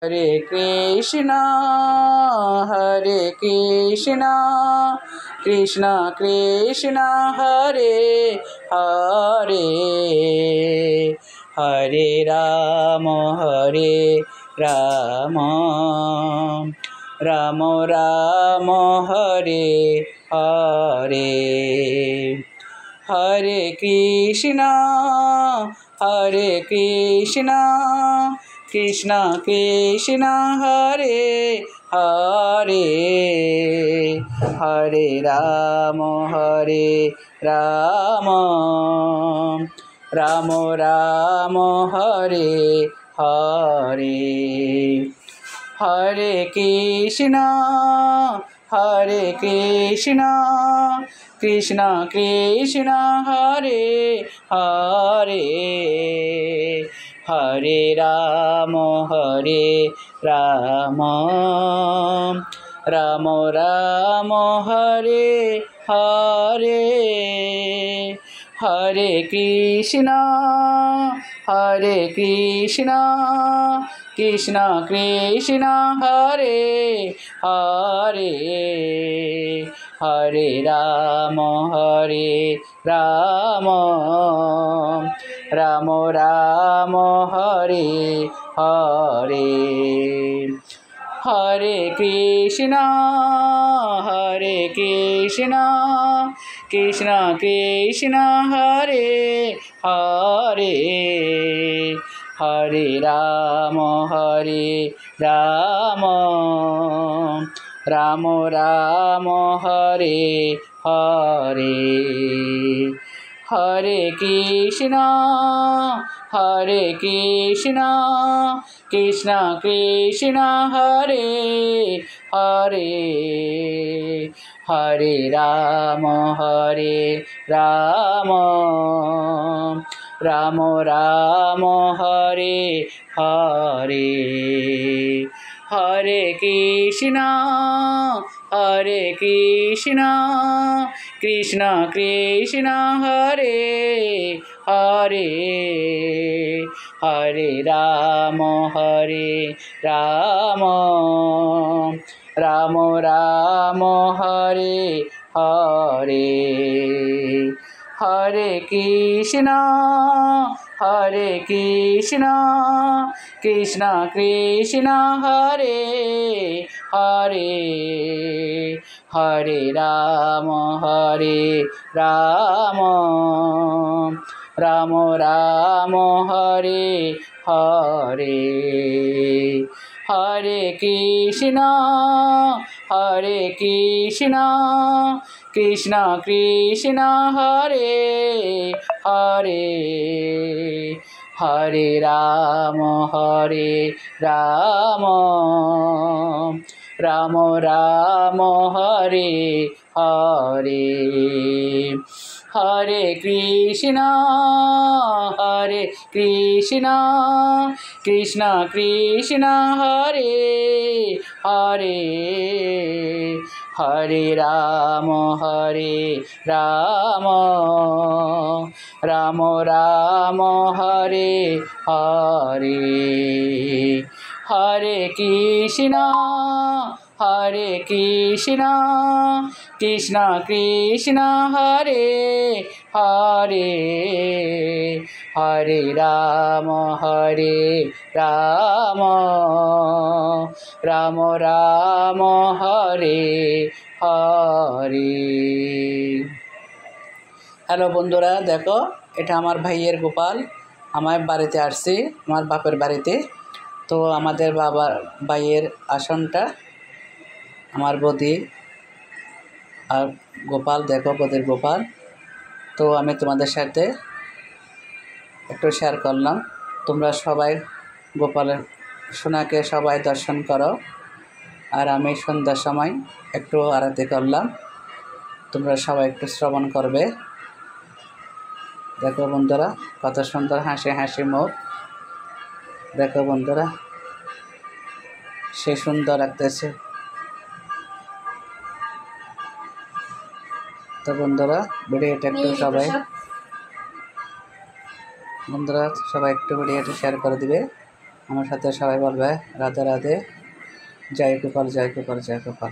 हरे Krishna Krishna Krishna Hare Hare Hare Ram Ram Ram Hare Hare Hare Krishna Krishna Krishna Hare Hare Hare Ram Ram Ram Hare Hare Hare Krishna Krishna Krishna Hare Hare Hare Ram Ram Ram Hare Hare Hare Krishna Krishna Krishna Hare Hare Hare Ram Ram Ram Hare Hare Hare Krishna Krishna Krishna Hare Hare Hare Ram Ram Ram Hare Hare Hare Krishna Krishna Krishna Hare Hare Hare Ram Ram Ram Hare Hare Hare Krishna Krishna Krishna Hare Hare Hare Ram Ram Ram Hare Hare Hare Krishna Krishna Krishna Hare Hare Hare Ram Ram Ram Hare Hare Hare Krishna Krishna Krishna Hare Hare Hare Ram Ram Ram Hare Hare Hare Krishna Krishna Krishna Hare Hare Hare Ram Ram Ram Hare Hare Hare Krishna Krishna Krishna Hare Hare Hare Ram Ram Ram Hare Hare. Hello বন্ধুরা, দেখো এটা আমার ভাইয়ের গোপাল। আমার বাড়িতে আসছি, আমার বাপের বাড়িতে। তো আমাদের বাবার ভাইয়ের আসনটা আমার বৌদি আর গোপাল, দেখো বৌদির গোপাল। তো আমি তোমাদের সাথে একটু শেয়ার করলাম। তোমরা সবাই গোপালের সোনাকে সবাই দর্শন করো। আর আমি সন্ধ্যার সময় একটু আরতি করলাম, তোমরা সবাই একটু শ্রবণ করবে। দেখো বন্ধুরা, কত সুন্দর হাসি মুখ। দেখো বন্ধুরা, সে সুন্দর লাগতেছে। তো বন্ধুরা, ভিডিওটা একটু সবাই একটু ভিডিওটা শেয়ার করে দিবে। আমার সাথে সবাই বলবে রাধে রাধে, জয় গোপাল জয় গোপাল জয় গোপাল।